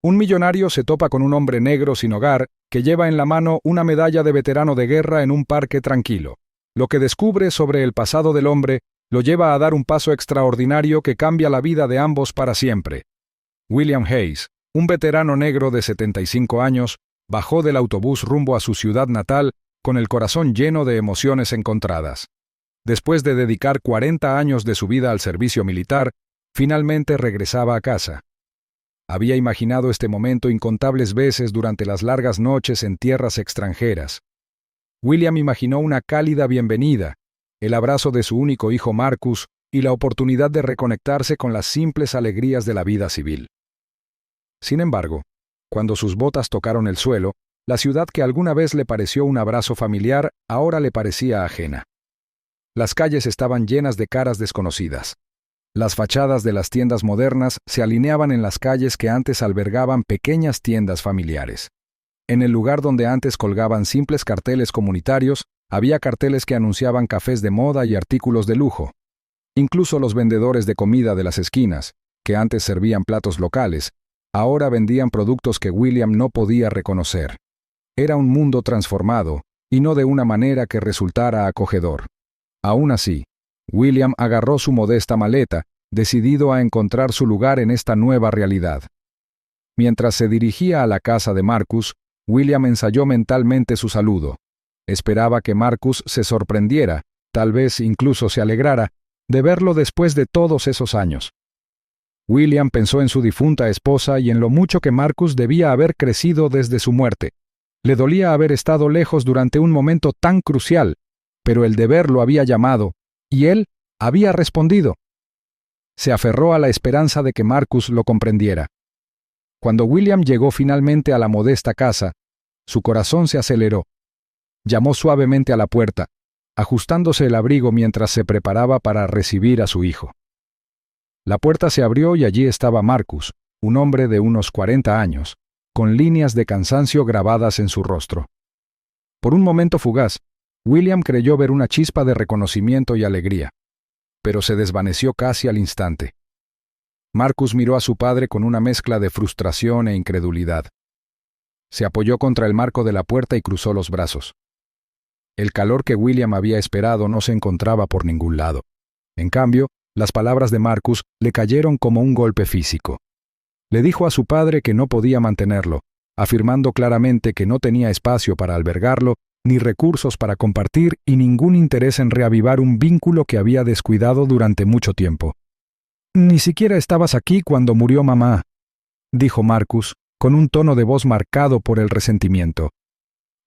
Un millonario se topa con un hombre negro sin hogar que lleva en la mano una medalla de veterano de guerra en un parque tranquilo. Lo que descubre sobre el pasado del hombre lo lleva a dar un paso extraordinario que cambia la vida de ambos para siempre. William Hayes, un veterano negro de 75 años, bajó del autobús rumbo a su ciudad natal con el corazón lleno de emociones encontradas. Después de dedicar 40 años de su vida al servicio militar, finalmente regresaba a casa. Había imaginado este momento incontables veces durante las largas noches en tierras extranjeras. William imaginó una cálida bienvenida, el abrazo de su único hijo Marcus y la oportunidad de reconectarse con las simples alegrías de la vida civil. Sin embargo, cuando sus botas tocaron el suelo, la ciudad que alguna vez le pareció un abrazo familiar ahora le parecía ajena. Las calles estaban llenas de caras desconocidas. Las fachadas de las tiendas modernas se alineaban en las calles que antes albergaban pequeñas tiendas familiares. En el lugar donde antes colgaban simples carteles comunitarios, había carteles que anunciaban cafés de moda y artículos de lujo. Incluso los vendedores de comida de las esquinas, que antes servían platos locales, ahora vendían productos que William no podía reconocer. Era un mundo transformado, y no de una manera que resultara acogedor. Aún así, William agarró su modesta maleta, decidido a encontrar su lugar en esta nueva realidad. Mientras se dirigía a la casa de Marcus, William ensayó mentalmente su saludo. Esperaba que Marcus se sorprendiera, tal vez incluso se alegrara, de verlo después de todos esos años. William pensó en su difunta esposa y en lo mucho que Marcus debía haber crecido desde su muerte. Le dolía haber estado lejos durante un momento tan crucial, pero el deber lo había llamado, y él había respondido. Se aferró a la esperanza de que Marcus lo comprendiera. Cuando William llegó finalmente a la modesta casa, su corazón se aceleró. Llamó suavemente a la puerta, ajustándose el abrigo mientras se preparaba para recibir a su hijo. La puerta se abrió y allí estaba Marcus, un hombre de unos 40 años, con líneas de cansancio grabadas en su rostro. Por un momento fugaz, William creyó ver una chispa de reconocimiento y alegría, pero se desvaneció casi al instante. Marcus miró a su padre con una mezcla de frustración e incredulidad. Se apoyó contra el marco de la puerta y cruzó los brazos. El calor que William había esperado no se encontraba por ningún lado. En cambio, las palabras de Marcus le cayeron como un golpe físico. Le dijo a su padre que no podía mantenerlo, afirmando claramente que no tenía espacio para albergarlo, ni recursos para compartir y ningún interés en reavivar un vínculo que había descuidado durante mucho tiempo. «Ni siquiera estabas aquí cuando murió mamá», dijo Marcus, con un tono de voz marcado por el resentimiento.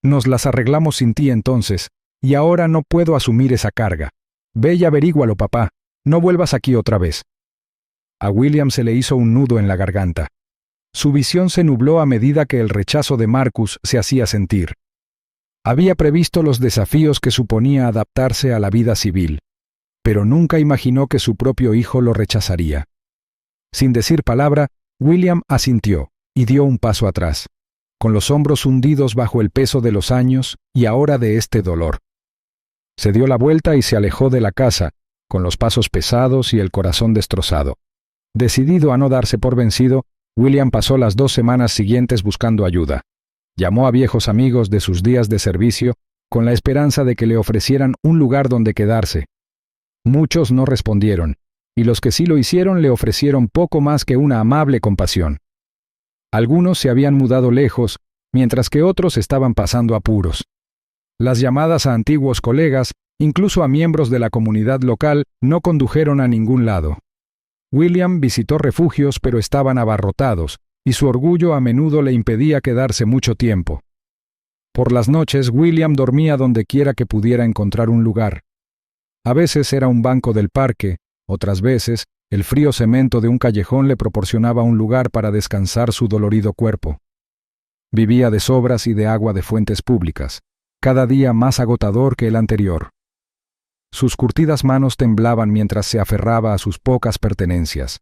«Nos las arreglamos sin ti entonces, y ahora no puedo asumir esa carga. Ve y averígualo, papá. No vuelvas aquí otra vez». A William se le hizo un nudo en la garganta. Su visión se nubló a medida que el rechazo de Marcus se hacía sentir. Había previsto los desafíos que suponía adaptarse a la vida civil, pero nunca imaginó que su propio hijo lo rechazaría. Sin decir palabra, William asintió y dio un paso atrás, con los hombros hundidos bajo el peso de los años y ahora de este dolor. Se dio la vuelta y se alejó de la casa, con los pasos pesados y el corazón destrozado. Decidido a no darse por vencido, William pasó las 2 semanas siguientes buscando ayuda. Llamó a viejos amigos de sus días de servicio, con la esperanza de que le ofrecieran un lugar donde quedarse. Muchos no respondieron, y los que sí lo hicieron le ofrecieron poco más que una amable compasión. Algunos se habían mudado lejos, mientras que otros estaban pasando apuros. Las llamadas a antiguos colegas, incluso a miembros de la comunidad local, no condujeron a ningún lado. William visitó refugios, pero estaban abarrotados, y su orgullo a menudo le impedía quedarse mucho tiempo. Por las noches, William dormía donde quiera que pudiera encontrar un lugar. A veces era un banco del parque, otras veces, el frío cemento de un callejón le proporcionaba un lugar para descansar su dolorido cuerpo. Vivía de sobras y de agua de fuentes públicas, cada día más agotador que el anterior. Sus curtidas manos temblaban mientras se aferraba a sus pocas pertenencias.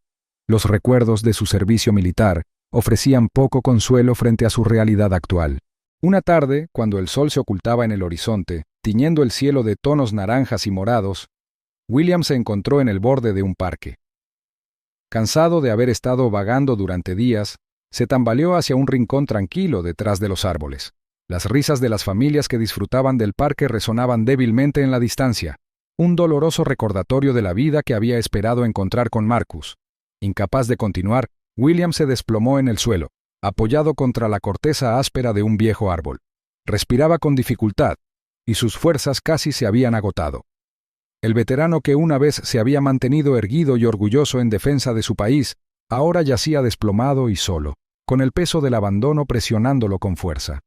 Los recuerdos de su servicio militar ofrecían poco consuelo frente a su realidad actual. Una tarde, cuando el sol se ocultaba en el horizonte, tiñendo el cielo de tonos naranjas y morados, William se encontró en el borde de un parque. Cansado de haber estado vagando durante días, Se tambaleó hacia un rincón tranquilo detrás de los árboles. Las risas de las familias que disfrutaban del parque resonaban débilmente en la distancia, un doloroso recordatorio de la vida que había esperado encontrar con Marcus. Incapaz de continuar, William se desplomó en el suelo, apoyado contra la corteza áspera de un viejo árbol. Respiraba con dificultad, y sus fuerzas casi se habían agotado. El veterano que una vez se había mantenido erguido y orgulloso en defensa de su país, ahora yacía desplomado y solo, con el peso del abandono presionándolo con fuerza.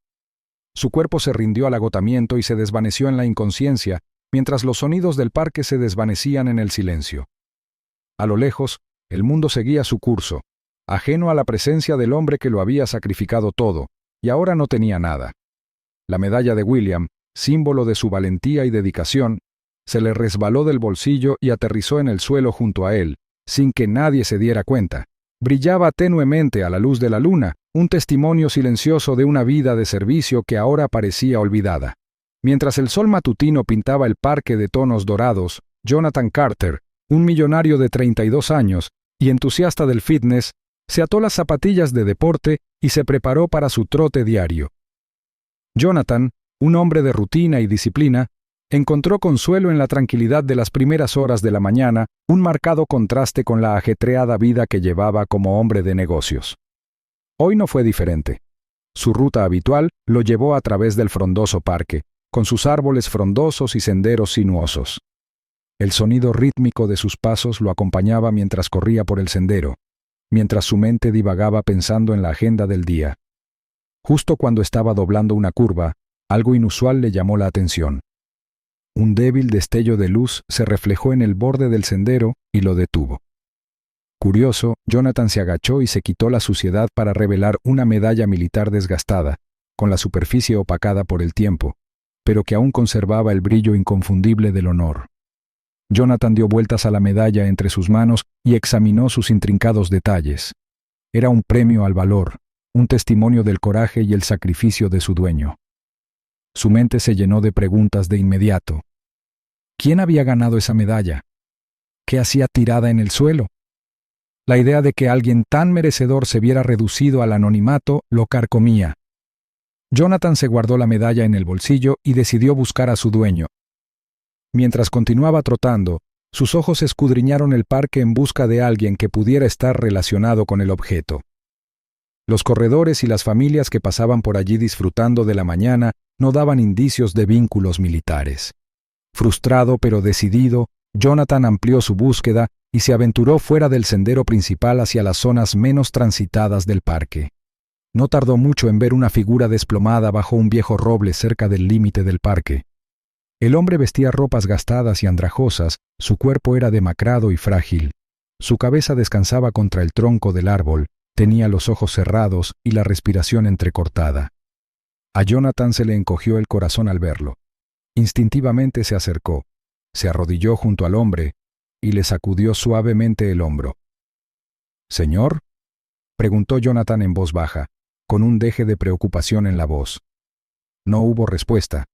Su cuerpo se rindió al agotamiento y se desvaneció en la inconsciencia, mientras los sonidos del parque se desvanecían en el silencio. A lo lejos, el mundo seguía su curso, ajeno a la presencia del hombre que lo había sacrificado todo, y ahora no tenía nada. La medalla de William, símbolo de su valentía y dedicación, se le resbaló del bolsillo y aterrizó en el suelo junto a él, sin que nadie se diera cuenta. Brillaba tenuemente a la luz de la luna, un testimonio silencioso de una vida de servicio que ahora parecía olvidada. Mientras el sol matutino pintaba el parque de tonos dorados, Jonathan Carter, un millonario de 32 años y entusiasta del fitness, se ató las zapatillas de deporte y se preparó para su trote diario. Jonathan, un hombre de rutina y disciplina, encontró consuelo en la tranquilidad de las primeras horas de la mañana, un marcado contraste con la ajetreada vida que llevaba como hombre de negocios. Hoy no fue diferente. Su ruta habitual lo llevó a través del frondoso parque, con sus árboles frondosos y senderos sinuosos. El sonido rítmico de sus pasos lo acompañaba mientras corría por el sendero, mientras su mente divagaba pensando en la agenda del día. Justo cuando estaba doblando una curva, algo inusual le llamó la atención. Un débil destello de luz se reflejó en el borde del sendero y lo detuvo. Curioso, Jonathan se agachó y se quitó la suciedad para revelar una medalla militar desgastada, con la superficie opacada por el tiempo, pero que aún conservaba el brillo inconfundible del honor. Jonathan dio vueltas a la medalla entre sus manos y examinó sus intrincados detalles. Era un premio al valor, un testimonio del coraje y el sacrificio de su dueño. Su mente se llenó de preguntas de inmediato. ¿Quién había ganado esa medalla? ¿Qué hacía tirada en el suelo? La idea de que alguien tan merecedor se viera reducido al anonimato lo carcomía. Jonathan se guardó la medalla en el bolsillo y decidió buscar a su dueño. Mientras continuaba trotando, sus ojos escudriñaron el parque en busca de alguien que pudiera estar relacionado con el objeto. Los corredores y las familias que pasaban por allí disfrutando de la mañana no daban indicios de vínculos militares. Frustrado pero decidido, Jonathan amplió su búsqueda y se aventuró fuera del sendero principal hacia las zonas menos transitadas del parque. No tardó mucho en ver una figura desplomada bajo un viejo roble cerca del límite del parque. El hombre vestía ropas gastadas y andrajosas, su cuerpo era demacrado y frágil. Su cabeza descansaba contra el tronco del árbol, tenía los ojos cerrados y la respiración entrecortada. A Jonathan se le encogió el corazón al verlo. Instintivamente se acercó, se arrodilló junto al hombre y le sacudió suavemente el hombro. «¿Señor?», preguntó Jonathan en voz baja, con un deje de preocupación en la voz. No hubo respuesta.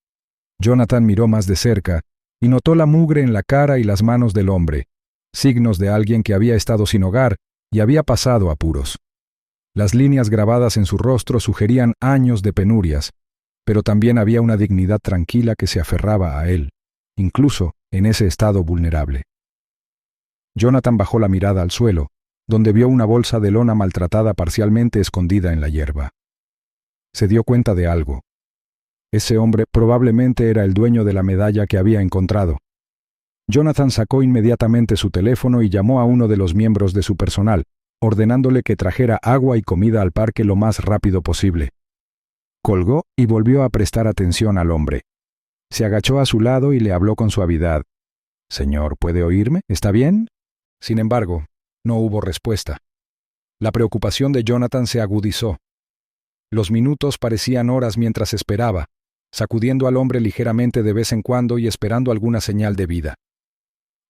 Jonathan miró más de cerca y notó la mugre en la cara y las manos del hombre, signos de alguien que había estado sin hogar y había pasado apuros. Las líneas grabadas en su rostro sugerían años de penurias, pero también había una dignidad tranquila que se aferraba a él, incluso en ese estado vulnerable. Jonathan bajó la mirada al suelo, donde vio una bolsa de lona maltratada parcialmente escondida en la hierba. Se dio cuenta de algo. Ese hombre probablemente era el dueño de la medalla que había encontrado. Jonathan sacó inmediatamente su teléfono y llamó a uno de los miembros de su personal, ordenándole que trajera agua y comida al parque lo más rápido posible. Colgó y volvió a prestar atención al hombre. Se agachó a su lado y le habló con suavidad. «Señor, ¿puede oírme? ¿Está bien?». Sin embargo, no hubo respuesta. La preocupación de Jonathan se agudizó. Los minutos parecían horas mientras esperaba, sacudiendo al hombre ligeramente de vez en cuando y esperando alguna señal de vida.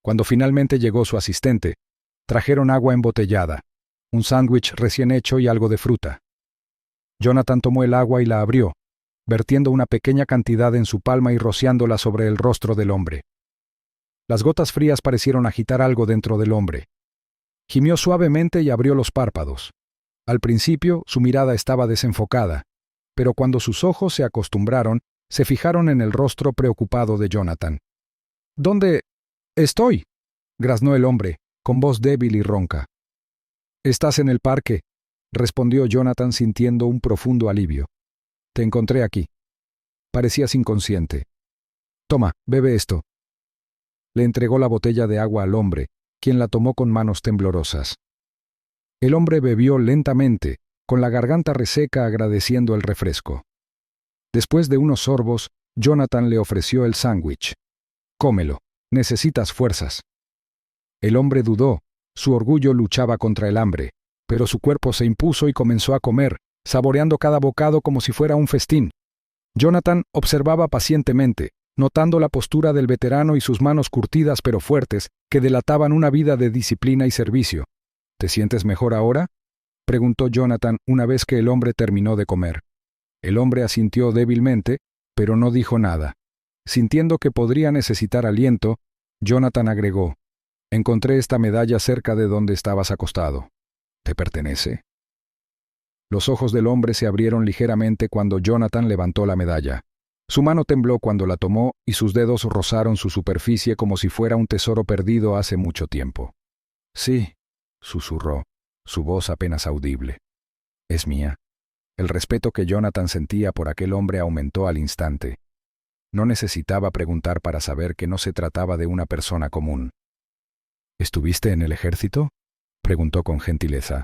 Cuando finalmente llegó su asistente, trajeron agua embotellada, un sándwich recién hecho y algo de fruta. Jonathan tomó el agua y la abrió, vertiendo una pequeña cantidad en su palma y rociándola sobre el rostro del hombre. Las gotas frías parecieron agitar algo dentro del hombre. Gimió suavemente y abrió los párpados. Al principio, su mirada estaba desenfocada, pero cuando sus ojos se acostumbraron, se fijaron en el rostro preocupado de Jonathan. ¿Dónde estoy?, graznó el hombre, con voz débil y ronca. «Estás en el parque», respondió Jonathan sintiendo un profundo alivio. «Te encontré aquí. Parecías inconsciente. Toma, bebe esto». Le entregó la botella de agua al hombre, quien la tomó con manos temblorosas. El hombre bebió lentamente, con la garganta reseca agradeciendo el refresco. Después de unos sorbos, Jonathan le ofreció el sándwich. «Cómelo, necesitas fuerzas». El hombre dudó, su orgullo luchaba contra el hambre, pero su cuerpo se impuso y comenzó a comer, saboreando cada bocado como si fuera un festín. Jonathan observaba pacientemente, notando la postura del veterano y sus manos curtidas pero fuertes, que delataban una vida de disciplina y servicio. «¿Te sientes mejor ahora?», preguntó Jonathan una vez que el hombre terminó de comer. El hombre asintió débilmente, pero no dijo nada. Sintiendo que podría necesitar aliento, Jonathan agregó: «Encontré esta medalla cerca de donde estabas acostado. ¿Te pertenece?». Los ojos del hombre se abrieron ligeramente cuando Jonathan levantó la medalla. Su mano tembló cuando la tomó y sus dedos rozaron su superficie como si fuera un tesoro perdido hace mucho tiempo. «Sí», susurró, su voz apenas audible. «Es mía». El respeto que Jonathan sentía por aquel hombre aumentó al instante. No necesitaba preguntar para saber que no se trataba de una persona común. «¿Estuviste en el ejército?», preguntó con gentileza.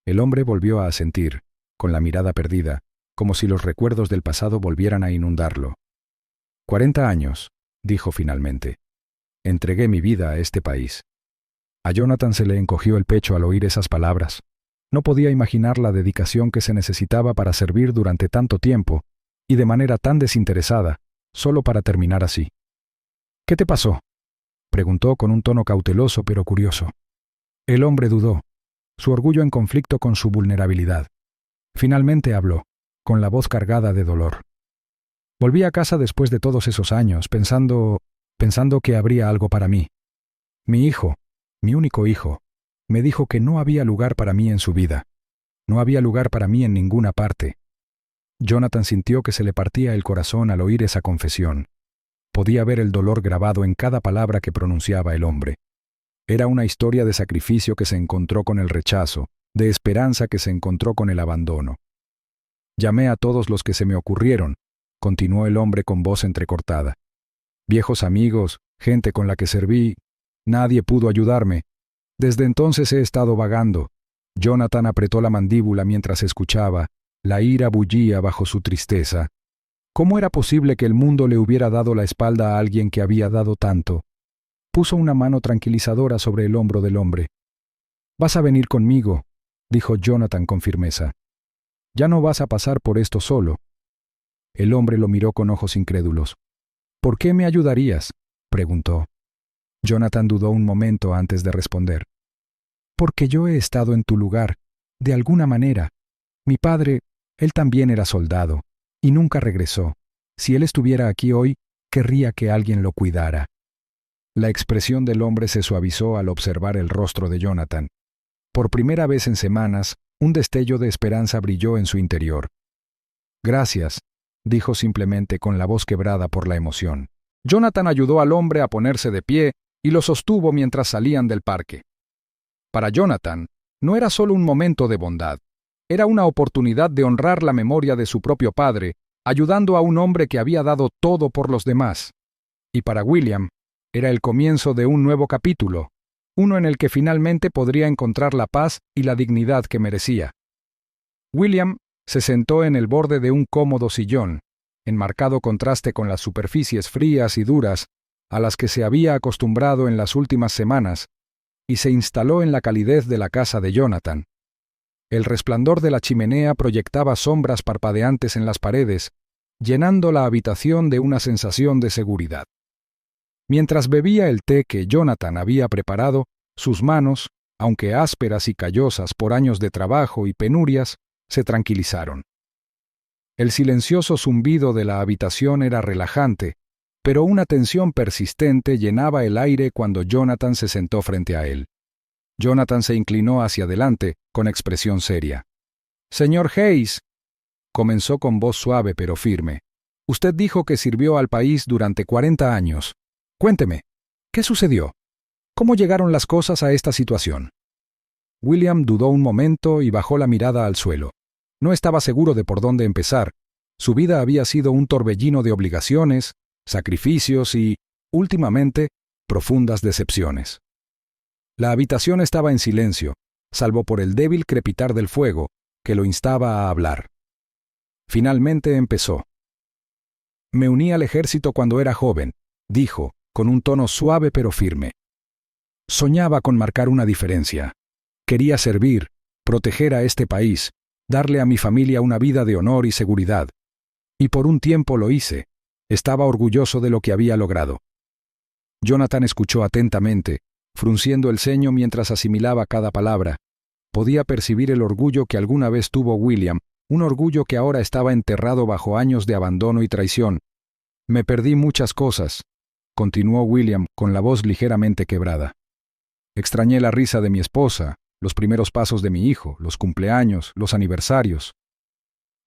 El hombre volvió a asentir, con la mirada perdida, como si los recuerdos del pasado volvieran a inundarlo. 40 años, dijo finalmente. Entregué mi vida a este país. A Jonathan se le encogió el pecho al oír esas palabras. No podía imaginar la dedicación que se necesitaba para servir durante tanto tiempo, y de manera tan desinteresada, solo para terminar así. «¿Qué te pasó?», preguntó con un tono cauteloso pero curioso. El hombre dudó, su orgullo en conflicto con su vulnerabilidad. Finalmente habló, con la voz cargada de dolor. «Volví a casa después de todos esos años, pensando que habría algo para mí. Mi hijo, mi único hijo, me dijo que no había lugar para mí en su vida. No había lugar para mí en ninguna parte». Jonathan sintió que se le partía el corazón al oír esa confesión. Podía ver el dolor grabado en cada palabra que pronunciaba el hombre. Era una historia de sacrificio que se encontró con el rechazo, de esperanza que se encontró con el abandono. «Llamé a todos los que se me ocurrieron», continuó el hombre con voz entrecortada. «Viejos amigos, gente con la que serví, nadie pudo ayudarme. Desde entonces he estado vagando». Jonathan apretó la mandíbula mientras escuchaba. La ira bullía bajo su tristeza. ¿Cómo era posible que el mundo le hubiera dado la espalda a alguien que había dado tanto? Puso una mano tranquilizadora sobre el hombro del hombre. «Vas a venir conmigo», dijo Jonathan con firmeza. «Ya no vas a pasar por esto solo». El hombre lo miró con ojos incrédulos. «¿Por qué me ayudarías?», preguntó. Jonathan dudó un momento antes de responder. «Porque yo he estado en tu lugar, de alguna manera. Mi padre, él también era soldado, y nunca regresó. Si él estuviera aquí hoy, querría que alguien lo cuidara». La expresión del hombre se suavizó al observar el rostro de Jonathan. Por primera vez en semanas, un destello de esperanza brilló en su interior. «Gracias», dijo simplemente con la voz quebrada por la emoción. Jonathan ayudó al hombre a ponerse de pie y lo sostuvo mientras salían del parque. Para Jonathan, no era solo un momento de bondad, era una oportunidad de honrar la memoria de su propio padre, ayudando a un hombre que había dado todo por los demás. Y para William, era el comienzo de un nuevo capítulo, uno en el que finalmente podría encontrar la paz y la dignidad que merecía. William se sentó en el borde de un cómodo sillón, en marcado contraste con las superficies frías y duras a las que se había acostumbrado en las últimas semanas, y se instaló en la calidez de la casa de Jonathan. El resplandor de la chimenea proyectaba sombras parpadeantes en las paredes, llenando la habitación de una sensación de seguridad. Mientras bebía el té que Jonathan había preparado, sus manos, aunque ásperas y callosas por años de trabajo y penurias, se tranquilizaron. El silencioso zumbido de la habitación era relajante, pero una tensión persistente llenaba el aire cuando Jonathan se sentó frente a él. Jonathan se inclinó hacia adelante, con expresión seria. «Señor Hayes», comenzó con voz suave pero firme, «usted dijo que sirvió al país durante 40 años. Cuénteme, ¿qué sucedió? ¿Cómo llegaron las cosas a esta situación?» William dudó un momento y bajó la mirada al suelo. No estaba seguro de por dónde empezar. Su vida había sido un torbellino de obligaciones, sacrificios y, últimamente, profundas decepciones. La habitación estaba en silencio, salvo por el débil crepitar del fuego, que lo instaba a hablar. Finalmente empezó. «Me uní al ejército cuando era joven», dijo, con un tono suave pero firme. «Soñaba con marcar una diferencia. Quería servir, proteger a este país, darle a mi familia una vida de honor y seguridad. Y por un tiempo lo hice. Estaba orgulloso de lo que había logrado». Jonathan escuchó atentamente, frunciendo el ceño mientras asimilaba cada palabra. Podía percibir el orgullo que alguna vez tuvo William, un orgullo que ahora estaba enterrado bajo años de abandono y traición. «Me perdí muchas cosas», continuó William con la voz ligeramente quebrada. «Extrañé la risa de mi esposa, los primeros pasos de mi hijo, los cumpleaños, los aniversarios.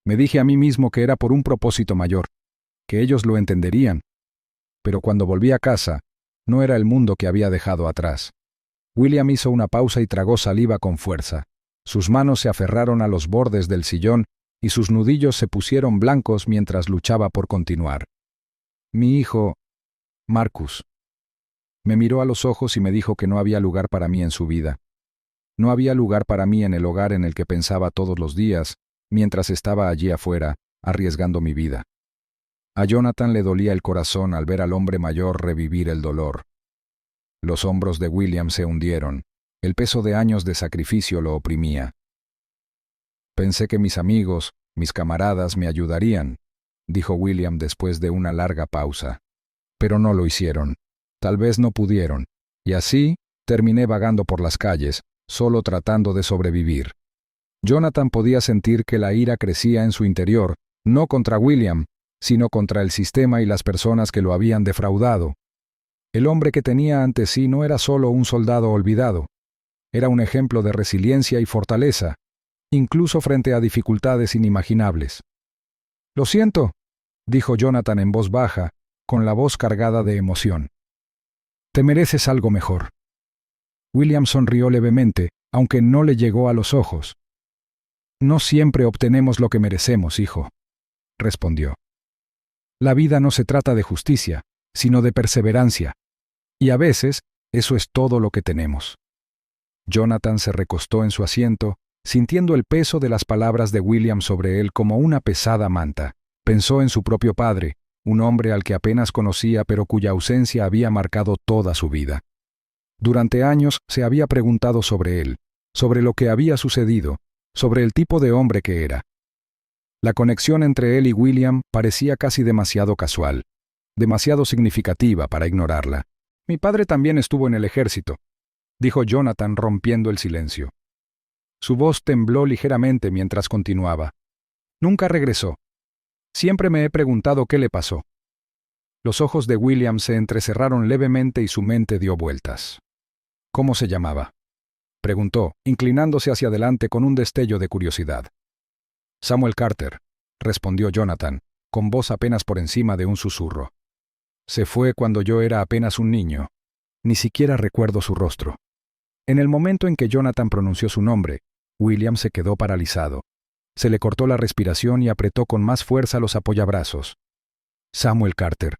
Me dije a mí mismo que era por un propósito mayor, que ellos lo entenderían. Pero cuando volví a casa, no era el mundo que había dejado atrás». William hizo una pausa y tragó saliva con fuerza. Sus manos se aferraron a los bordes del sillón y sus nudillos se pusieron blancos mientras luchaba por continuar. «Mi hijo, Marcus». Me miró a los ojos y me dijo que no había lugar para mí en su vida. No había lugar para mí en el hogar en el que pensaba todos los días, mientras estaba allí afuera, arriesgando mi vida. A Jonathan le dolía el corazón al ver al hombre mayor revivir el dolor. Los hombros de William se hundieron. El peso de años de sacrificio lo oprimía. «Pensé que mis amigos, mis camaradas me ayudarían», dijo William después de una larga pausa. «Pero no lo hicieron. Tal vez no pudieron. Y así terminé vagando por las calles, solo tratando de sobrevivir». Jonathan podía sentir que la ira crecía en su interior, no contra William, sino contra el sistema y las personas que lo habían defraudado. El hombre que tenía ante sí no era solo un soldado olvidado. Era un ejemplo de resiliencia y fortaleza, incluso frente a dificultades inimaginables. «Lo siento», dijo Jonathan en voz baja, con la voz cargada de emoción. «Te mereces algo mejor». William sonrió levemente, aunque no le llegó a los ojos. «No siempre obtenemos lo que merecemos, hijo», respondió. «La vida no se trata de justicia, sino de perseverancia. Y a veces, eso es todo lo que tenemos». Jonathan se recostó en su asiento, sintiendo el peso de las palabras de William sobre él como una pesada manta. Pensó en su propio padre, un hombre al que apenas conocía pero cuya ausencia había marcado toda su vida. Durante años se había preguntado sobre él, sobre lo que había sucedido, sobre el tipo de hombre que era. La conexión entre él y William parecía casi demasiado casual, demasiado significativa para ignorarla. «Mi padre también estuvo en el ejército», dijo Jonathan rompiendo el silencio. Su voz tembló ligeramente mientras continuaba. «Nunca regresó. Siempre me he preguntado qué le pasó». Los ojos de William se entrecerraron levemente y su mente dio vueltas. «¿Cómo se llamaba?», preguntó, inclinándose hacia adelante con un destello de curiosidad. «Samuel Carter», respondió Jonathan, con voz apenas por encima de un susurro. «Se fue cuando yo era apenas un niño. Ni siquiera recuerdo su rostro». En el momento en que Jonathan pronunció su nombre, William se quedó paralizado. Se le cortó la respiración y apretó con más fuerza los apoyabrazos. «Samuel Carter»,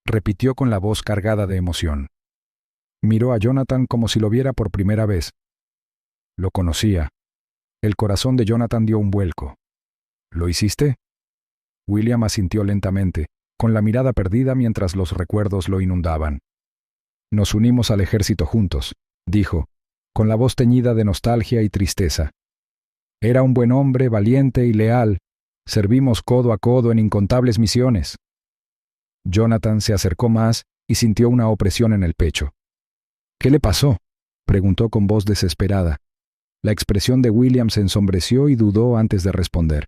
repitió con la voz cargada de emoción. Miró a Jonathan como si lo viera por primera vez. Lo conocía. El corazón de Jonathan dio un vuelco. «¿Lo hiciste?». William asintió lentamente, con la mirada perdida mientras los recuerdos lo inundaban. «Nos unimos al ejército juntos», dijo, con la voz teñida de nostalgia y tristeza. «Era un buen hombre, valiente y leal. Servimos codo a codo en incontables misiones». Jonathan se acercó más y sintió una opresión en el pecho. «¿Qué le pasó?», preguntó con voz desesperada. La expresión de William se ensombreció y dudó antes de responder.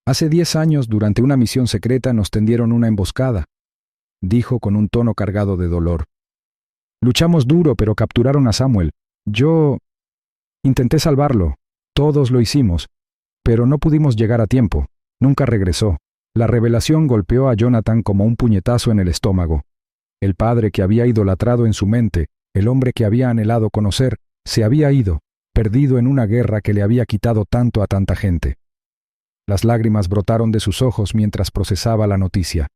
«Hace 10 años, durante una misión secreta, nos tendieron una emboscada», dijo con un tono cargado de dolor. «Luchamos duro, pero capturaron a Samuel. Yo intenté salvarlo. Todos lo hicimos. Pero no pudimos llegar a tiempo. Nunca regresó. La revelación golpeó a Jonathan como un puñetazo en el estómago. El padre que había idolatrado en su mente, el hombre que había anhelado conocer, se había ido, perdido en una guerra que le había quitado tanto a tanta gente. Las lágrimas brotaron de sus ojos mientras procesaba la noticia.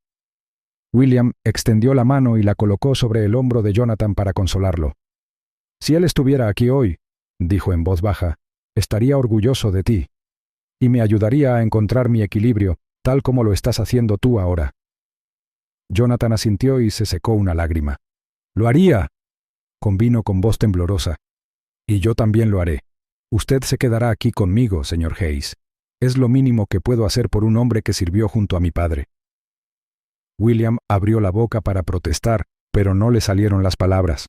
William extendió la mano y la colocó sobre el hombro de Jonathan para consolarlo. «Si él estuviera aquí hoy», dijo en voz baja, «estaría orgulloso de ti, y me ayudaría a encontrar mi equilibrio, tal como lo estás haciendo tú ahora». Jonathan asintió y se secó una lágrima. «Lo haría», convino con voz temblorosa. «Y yo también lo haré. Usted se quedará aquí conmigo, señor Hayes. Es lo mínimo que puedo hacer por un hombre que sirvió junto a mi padre». William abrió la boca para protestar, pero no le salieron las palabras.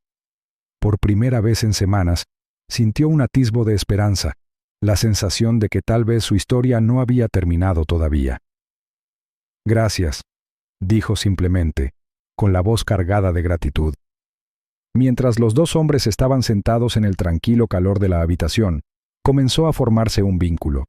Por primera vez en semanas, sintió un atisbo de esperanza, la sensación de que tal vez su historia no había terminado todavía. «Gracias», dijo simplemente, con la voz cargada de gratitud. Mientras los dos hombres estaban sentados en el tranquilo calor de la habitación, comenzó a formarse un vínculo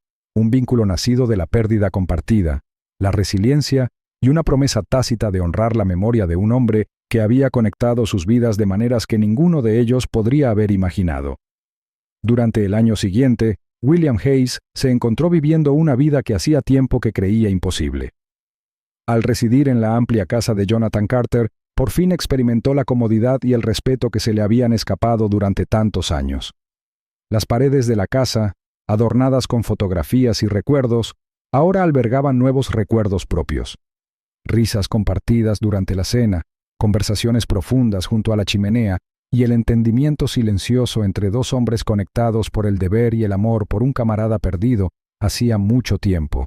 nacido de la pérdida compartida, la resiliencia y una promesa tácita de honrar la memoria de un hombre que había conectado sus vidas de maneras que ninguno de ellos podría haber imaginado. Durante el año siguiente, William Hayes se encontró viviendo una vida que hacía tiempo que creía imposible. Al residir en la amplia casa de Jonathan Carter, por fin experimentó la comodidad y el respeto que se le habían escapado durante tantos años. Las paredes de la casa, adornadas con fotografías y recuerdos, ahora albergaban nuevos recuerdos propios. Risas compartidas durante la cena, conversaciones profundas junto a la chimenea y el entendimiento silencioso entre dos hombres conectados por el deber y el amor por un camarada perdido hacía mucho tiempo.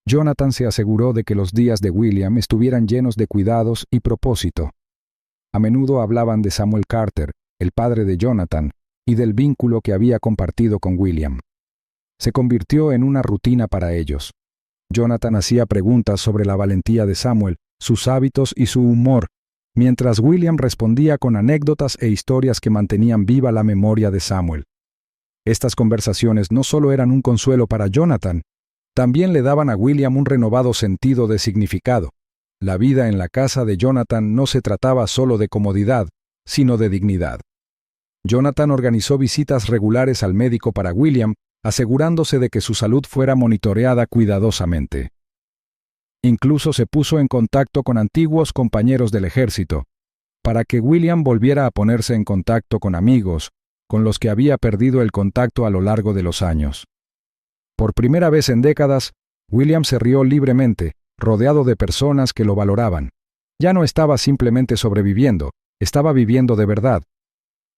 Jonathan se aseguró de que los días de William estuvieran llenos de cuidados y propósito. A menudo hablaban de Samuel Carter, el padre de Jonathan, y del vínculo que había compartido con William. Se convirtió en una rutina para ellos. Jonathan hacía preguntas sobre la valentía de Samuel, sus hábitos y su humor, mientras William respondía con anécdotas e historias que mantenían viva la memoria de Samuel. Estas conversaciones no solo eran un consuelo para Jonathan, también le daban a William un renovado sentido de significado. La vida en la casa de Jonathan no se trataba solo de comodidad, sino de dignidad. Jonathan organizó visitas regulares al médico para William, asegurándose de que su salud fuera monitoreada cuidadosamente. Incluso se puso en contacto con antiguos compañeros del ejército, para que William volviera a ponerse en contacto con amigos, con los que había perdido el contacto a lo largo de los años. Por primera vez en décadas, William se rió libremente, rodeado de personas que lo valoraban. Ya no estaba simplemente sobreviviendo, estaba viviendo de verdad.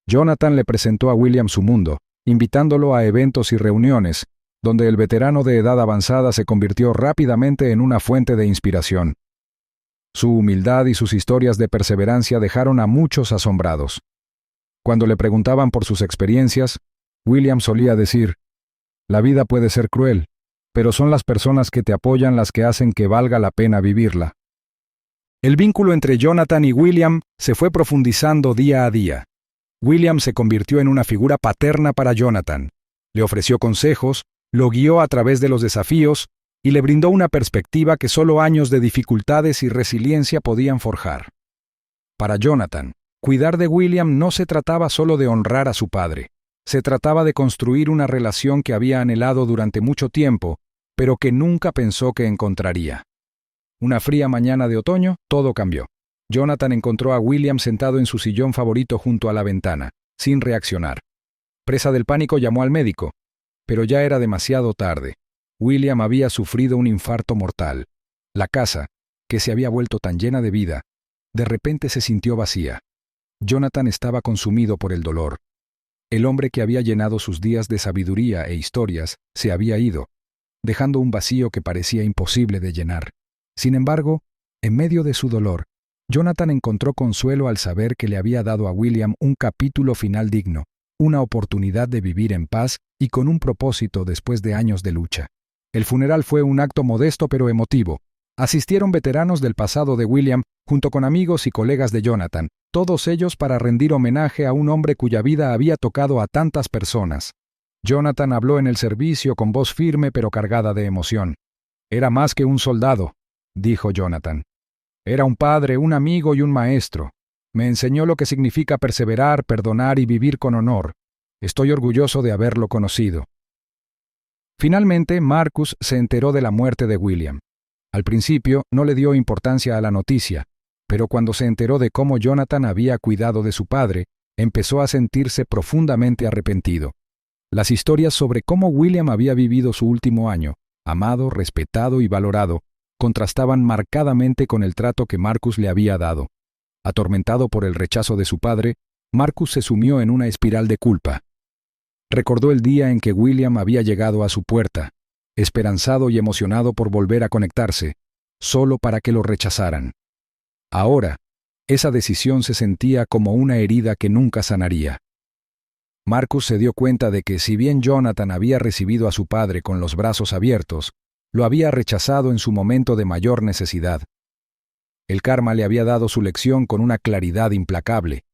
Jonathan le presentó a William su mundo, invitándolo a eventos y reuniones, donde el veterano de edad avanzada se convirtió rápidamente en una fuente de inspiración. Su humildad y sus historias de perseverancia dejaron a muchos asombrados. Cuando le preguntaban por sus experiencias, William solía decir: «La vida puede ser cruel, pero son las personas que te apoyan las que hacen que valga la pena vivirla». El vínculo entre Jonathan y William se fue profundizando día a día. William se convirtió en una figura paterna para Jonathan. Le ofreció consejos, lo guió a través de los desafíos y le brindó una perspectiva que solo años de dificultades y resiliencia podían forjar. Para Jonathan, cuidar de William no se trataba solo de honrar a su padre. Se trataba de construir una relación que había anhelado durante mucho tiempo, pero que nunca pensó que encontraría. Una fría mañana de otoño, todo cambió. Jonathan encontró a William sentado en su sillón favorito junto a la ventana, sin reaccionar. Presa del pánico, llamó al médico, pero ya era demasiado tarde. William había sufrido un infarto mortal. La casa, que se había vuelto tan llena de vida, de repente se sintió vacía. Jonathan estaba consumido por el dolor. El hombre que había llenado sus días de sabiduría e historias se había ido, dejando un vacío que parecía imposible de llenar. Sin embargo, en medio de su dolor, Jonathan encontró consuelo al saber que le había dado a William un capítulo final digno, una oportunidad de vivir en paz y con un propósito después de años de lucha. El funeral fue un acto modesto pero emotivo. Asistieron veteranos del pasado de William, junto con amigos y colegas de Jonathan, todos ellos para rendir homenaje a un hombre cuya vida había tocado a tantas personas. Jonathan habló en el servicio con voz firme pero cargada de emoción. «Era más que un soldado», dijo Jonathan. «Era un padre, un amigo y un maestro. Me enseñó lo que significa perseverar, perdonar y vivir con honor. Estoy orgulloso de haberlo conocido». Finalmente, Marcus se enteró de la muerte de William. Al principio no le dio importancia a la noticia, pero cuando se enteró de cómo Jonathan había cuidado de su padre, empezó a sentirse profundamente arrepentido. Las historias sobre cómo William había vivido su último año, amado, respetado y valorado, contrastaban marcadamente con el trato que Marcus le había dado. Atormentado por el rechazo de su padre, Marcus se sumió en una espiral de culpa. Recordó el día en que William había llegado a su puerta, esperanzado y emocionado por volver a conectarse, solo para que lo rechazaran. Ahora, esa decisión se sentía como una herida que nunca sanaría. Marcus se dio cuenta de que si bien Jonathan había recibido a su padre con los brazos abiertos, lo había rechazado en su momento de mayor necesidad. El karma le había dado su lección con una claridad implacable.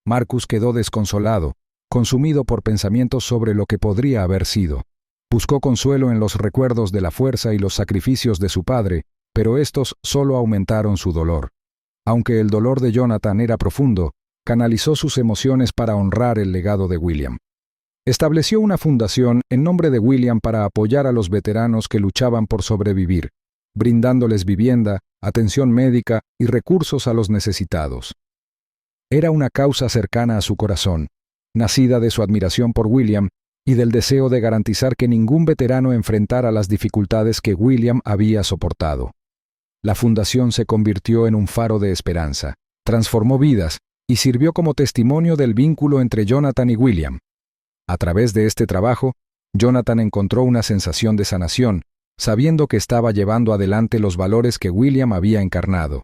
Marcus quedó desconsolado, consumido por pensamientos sobre lo que podría haber sido. Buscó consuelo en los recuerdos de la fuerza y los sacrificios de su padre, pero estos solo aumentaron su dolor. Aunque el dolor de Jonathan era profundo, canalizó sus emociones para honrar el legado de William. Estableció una fundación en nombre de William para apoyar a los veteranos que luchaban por sobrevivir, brindándoles vivienda, atención médica y recursos a los necesitados. Era una causa cercana a su corazón, nacida de su admiración por William y del deseo de garantizar que ningún veterano enfrentara las dificultades que William había soportado. La fundación se convirtió en un faro de esperanza, transformó vidas y sirvió como testimonio del vínculo entre Jonathan y William. A través de este trabajo, Jonathan encontró una sensación de sanación, sabiendo que estaba llevando adelante los valores que William había encarnado.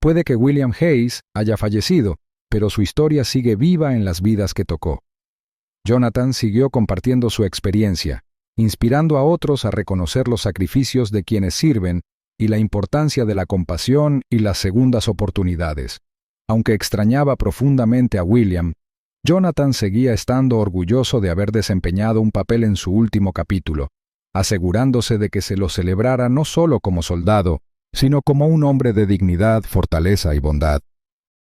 Puede que William Hayes haya fallecido, pero su historia sigue viva en las vidas que tocó. Jonathan siguió compartiendo su experiencia, inspirando a otros a reconocer los sacrificios de quienes sirven y la importancia de la compasión y las segundas oportunidades. Aunque extrañaba profundamente a William, Jonathan seguía estando orgulloso de haber desempeñado un papel en su último capítulo, asegurándose de que se lo celebrara no solo como soldado, sino como un hombre de dignidad, fortaleza y bondad.